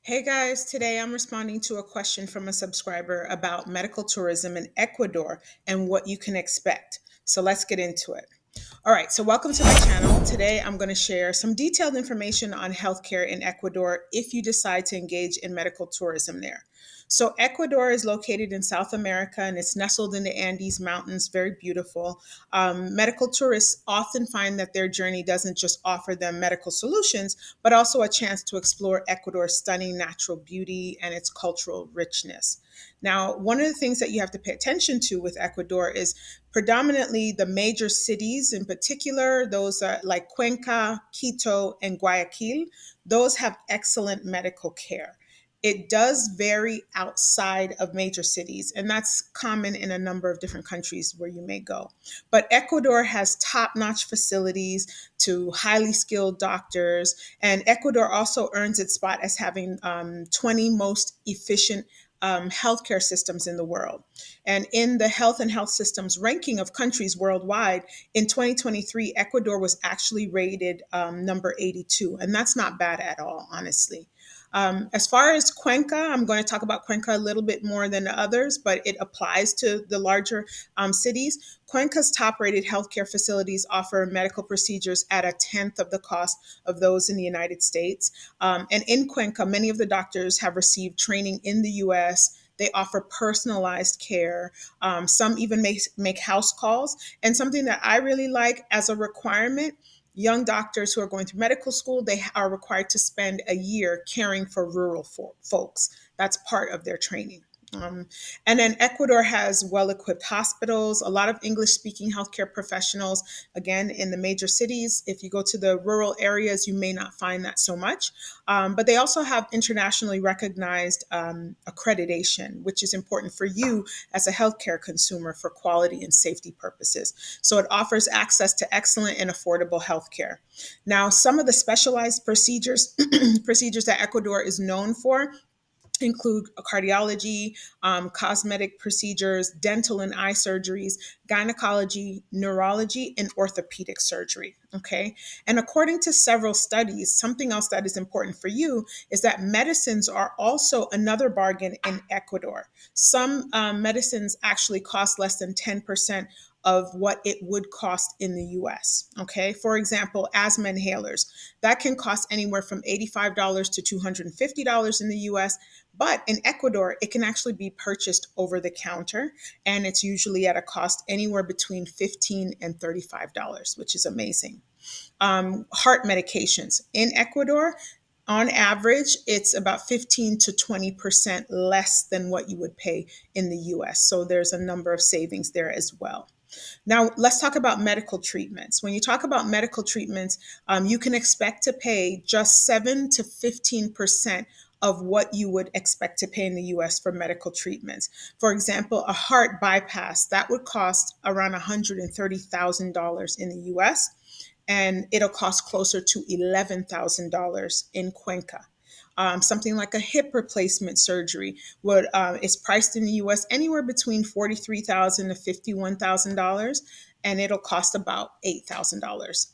Hey guys, today I'm responding to a question from a subscriber about medical tourism in Ecuador and what you can expect. So let's get into it. All right, so welcome to my channel. Today I'm going to share some detailed information on healthcare in Ecuador if you decide to engage in medical tourism there. So, Ecuador is located in South America and it's nestled in the Andes Mountains, very beautiful. Medical tourists often find that their journey doesn't just offer them medical solutions, but also a chance to explore Ecuador's stunning natural beauty and its cultural richness. Now, one of the things that you have to pay attention to with Ecuador is predominantly the major cities, in particular, those like Cuenca, Quito, and Guayaquil, those have excellent medical care. It does vary outside of major cities, and that's common in a number of different countries where you may go. But Ecuador has top notch facilities to highly skilled doctors, and Ecuador also earns its spot as having 20 most efficient healthcare systems in the world. And in the health and health systems ranking of countries worldwide, in 2023, Ecuador was actually rated number 82. And that's not bad at all, honestly. As far as Cuenca, I'm going to talk about Cuenca a little bit more than the others, but it applies to the larger cities. Cuenca's top rated healthcare facilities offer medical procedures at a tenth of the cost of those in the United States. And in Cuenca, many of the doctors have received training in the US. They offer personalized care. Some even make house calls. And something that I really like as a requirement, young doctors who are going through medical school, they are required to spend a year caring for rural folks. That's part of their training. Um, and then Ecuador has well equipped hospitals, a lot of English speaking healthcare professionals, again, in the major cities. If you go to the rural areas, you may not find that so much. But they also have internationally recognized accreditation, which is important for you as a healthcare consumer for quality and safety purposes. So it offers access to excellent and affordable healthcare. Now, some of the specialized procedures procedures that Ecuador is known for include cardiology, cosmetic procedures, dental and eye surgeries, gynecology, neurology, and orthopedic surgery. Okay. And according to several studies, something else that is important for you is that medicines are also another bargain in Ecuador. Some medicines actually cost less than 10% of what it would cost in the US. Okay. For example, asthma inhalers, that can cost anywhere from $85 to $250 in the US. But in Ecuador, it can actually be purchased over the counter, and it's usually at a cost anywhere between $15 and $35, which is amazing. Heart medications in Ecuador, on average, it's about 15 to 20% less than what you would pay in the US. So there's a number of savings there as well. Now, let's talk about medical treatments. When you talk about medical treatments, you can expect to pay just 7 to 15% of what you would expect to pay in the US for medical treatments. For example, a heart bypass, that would cost around $130,000 in the US, and it'll cost closer to $11,000 in Cuenca. Something like a hip replacement surgery would is priced in the U.S. anywhere between $43,000 to $51,000, and it'll cost about $8,000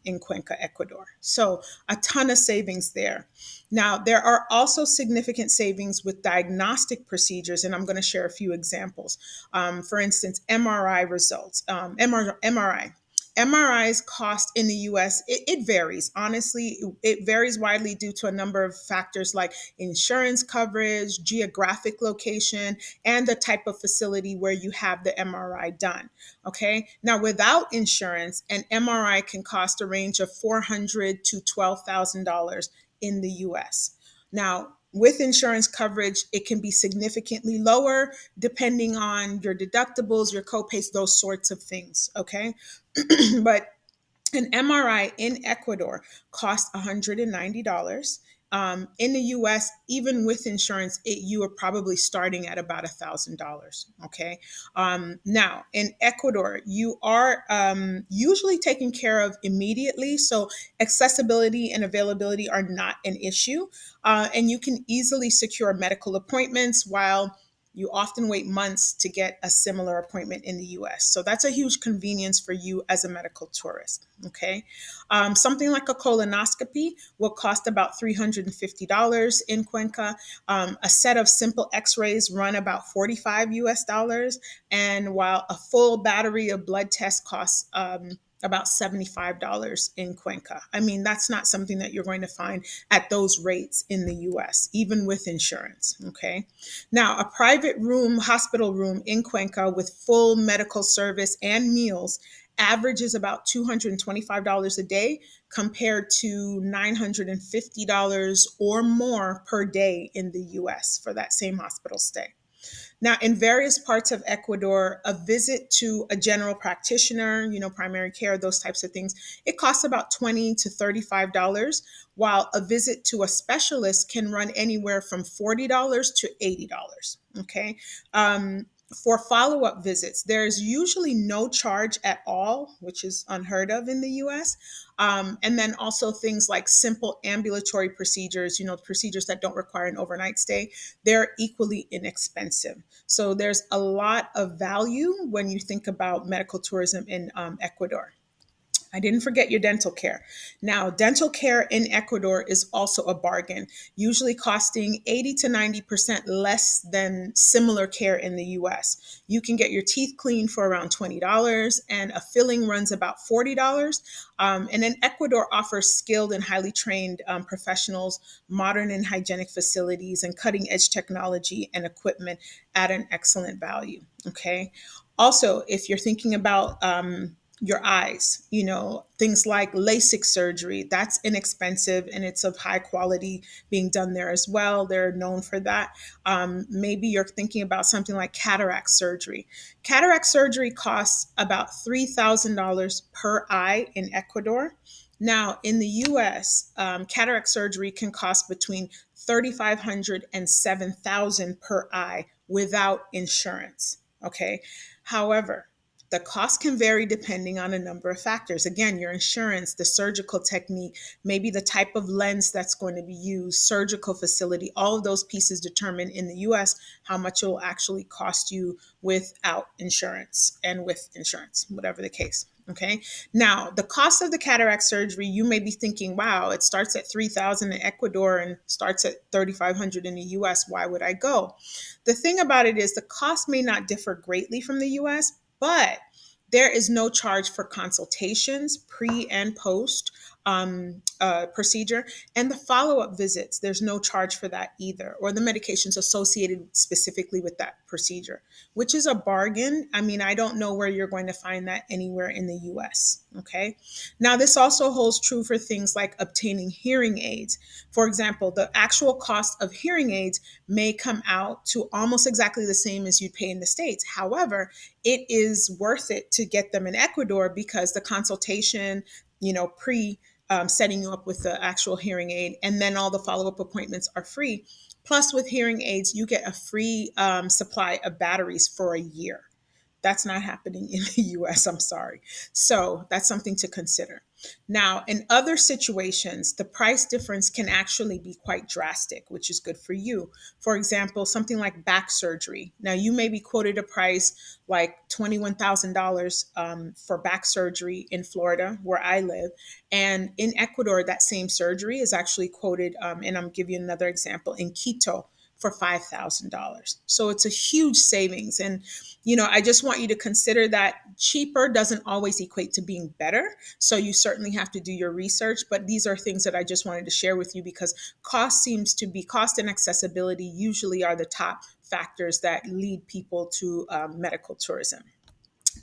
in Cuenca, Ecuador. So a ton of savings there. Now there are also significant savings with diagnostic procedures, and I'm going to share a few examples. For instance, MRI results. MRI. MRI's cost in the US, it varies. Honestly, it varies widely due to a number of factors like insurance coverage, geographic location, and the type of facility where you have the MRI done. Okay. Now, without insurance, an MRI can cost a range of $400 to $12,000 in the US. Now, with insurance coverage, it can be significantly lower depending on your deductibles, your copays, those sorts of things. Okay. But an MRI in Ecuador costs $190. In the US, even with insurance, you are probably starting at about $1,000. Okay. Now, in Ecuador, you are usually taken care of immediately. So, accessibility and availability are not an issue. And you can easily secure medical appointments while You often wait months to get a similar appointment in the US. So that's a huge convenience for you as a medical tourist. Okay. Something like a colonoscopy will cost about $350 in Cuenca. A set of simple x rays run about 45 US dollars. And while a full battery of blood tests costs about $75 in Cuenca. I mean, that's not something that you're going to find at those rates in the US, even with insurance. Okay. Now, a private room, hospital room in Cuenca with full medical service and meals averages about $225 a day compared to $950 or more per day in the US for that same hospital stay. Now, in various parts of Ecuador, a visit to a general practitioner, primary care, those types of things, it costs about $20 to $35, while a visit to a specialist can run anywhere from $40 to $80. Okay. For follow up visits, there's usually no charge at all, which is unheard of in the US. And then also things like simple ambulatory procedures, procedures that don't require an overnight stay, they're equally inexpensive. So there's a lot of value when you think about medical tourism in Ecuador. I didn't forget your dental care. Now, dental care in Ecuador is also a bargain, usually costing 80 to 90% less than similar care in the US. You can get your teeth cleaned for around $20, and a filling runs about $40. And then Ecuador offers skilled and highly trained professionals, modern and hygienic facilities, and cutting edge technology and equipment at an excellent value. Okay. Also, if you're thinking about your eyes, things like LASIK surgery, that's inexpensive and it's of high quality being done there as well. They're known for that. Maybe you're thinking about something like cataract surgery. Cataract surgery costs about $3,000 per eye in Ecuador. Now, in the US, cataract surgery can cost between $3,500 and $7,000 per eye without insurance. Okay. However, the cost can vary depending on a number of factors. Again, your insurance, the surgical technique, maybe the type of lens that's going to be used, surgical facility, all of those pieces determine in the US how much it will actually cost you without insurance and with insurance, whatever the case. Okay. Now, the cost of the cataract surgery, you may be thinking, wow, it starts at $3,000 in Ecuador and starts at $3,500 in the US. Why would I go? The thing about it is the cost may not differ greatly from the US, but there is no charge for consultations, pre and post procedure, and the follow up visits. There's no charge for that either, or the medications associated specifically with that procedure, which is a bargain. I mean, I don't know where you're going to find that anywhere in the US. Okay. Now, this also holds true for things like obtaining hearing aids. For example, the actual cost of hearing aids may come out to almost exactly the same as you'd pay in the States. However, it is worth it to get them in Ecuador because the consultation, pre setting you up with the actual hearing aid, and then all the follow up appointments are free. Plus, with hearing aids, you get a free supply of batteries for a year. That's not happening in the US, I'm sorry. So that's something to consider. Now, in other situations, the price difference can actually be quite drastic, which is good for you. For example, something like back surgery. Now, you may be quoted a price like $21,000 for back surgery in Florida, where I live. And in Ecuador, that same surgery is actually quoted, and I'm giving you another example, in Quito for $5,000. So it's a huge savings. And, I just want you to consider that cheaper doesn't always equate to being better. So you certainly have to do your research. But these are things that I just wanted to share with you because cost and accessibility usually are the top factors that lead people to medical tourism.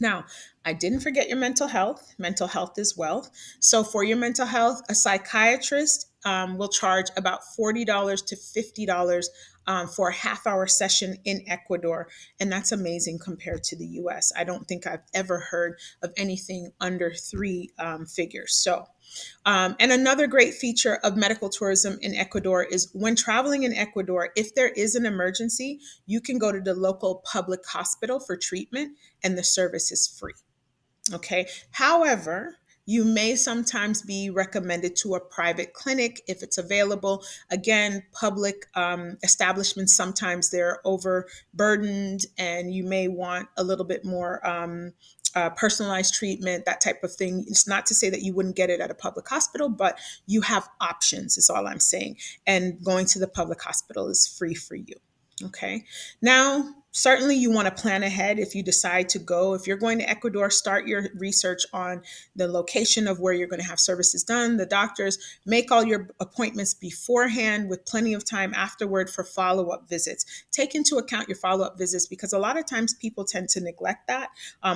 Now, I didn't forget your mental health. Mental health is wealth. So, for your mental health, a psychiatrist will charge about $40 to $50 for a half-hour session in Ecuador. And that's amazing compared to the US. I don't think I've ever heard of anything under three figures. And another great feature of medical tourism in Ecuador is when traveling in Ecuador, if there is an emergency, you can go to the local public hospital for treatment and the service is free. Okay. However, You may sometimes be recommended to a private clinic if it's available. Again, public establishments, sometimes they're overburdened and you may want a little bit more personalized treatment, that type of thing. It's not to say that you wouldn't get it at a public hospital, but you have options, is all I'm saying. And going to the public hospital is free for you. Okay. Now, certainly you want to plan ahead if you decide to go. If you're going to Ecuador, start your research on the location of where you're going to have services done, the doctors. Make all your appointments beforehand with plenty of time afterward for follow up visits. Take into account your follow up visits because a lot of times people tend to neglect that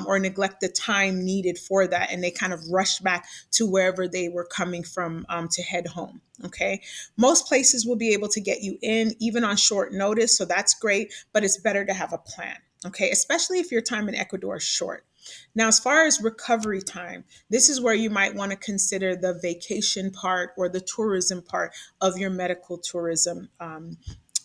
or neglect the time needed for that. And they kind of rush back to wherever they were coming from to head home. Okay. Most places will be able to get you in even on short notice. So that's great, but it's better to have a plan. Okay. Especially if your time in Ecuador is short. Now, as far as recovery time, this is where you might want to consider the vacation part or the tourism part of your medical tourism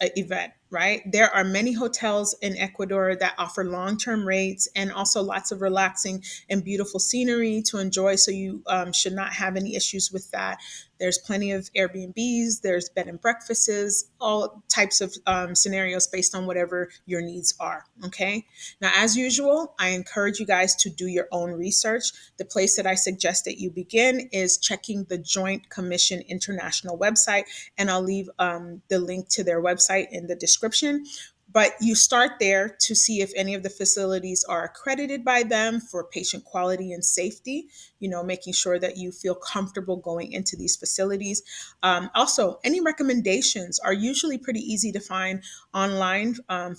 event, right? There are many hotels in Ecuador that offer long term rates and also lots of relaxing and beautiful scenery to enjoy. So you should not have any issues with that. There's plenty of Airbnbs, there's bed and breakfasts, all types of scenarios based on whatever your needs are. Okay. Now, as usual, I encourage you guys to do your own research. The place that I suggest that you begin is checking the Joint Commission International website, and I'll leave the link to their website in the description. But you start there to see if any of the facilities are accredited by them for patient quality and safety, making sure that you feel comfortable going into these facilities. Also, any recommendations are usually pretty easy to find online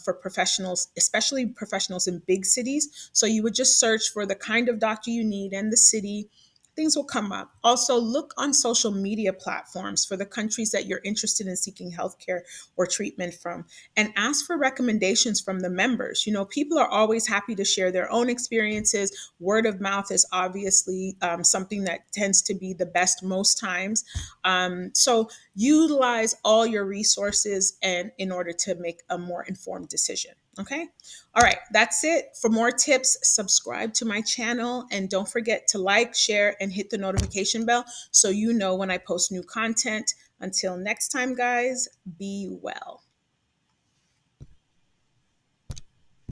for professionals, especially professionals in big cities. So you would just search for the kind of doctor you need and the city. Things will come up. Also, look on social media platforms for the countries that you're interested in seeking healthcare or treatment from, and ask for recommendations from the members. People are always happy to share their own experiences. Word of mouth is obviously something that tends to be the best most times. So utilize all your resources and in order to make a more informed decision. Okay. All right. That's it. For more tips, subscribe to my channel and don't forget to like, share, and hit the notification bell so you know when I post new content. Until next time, guys, be well.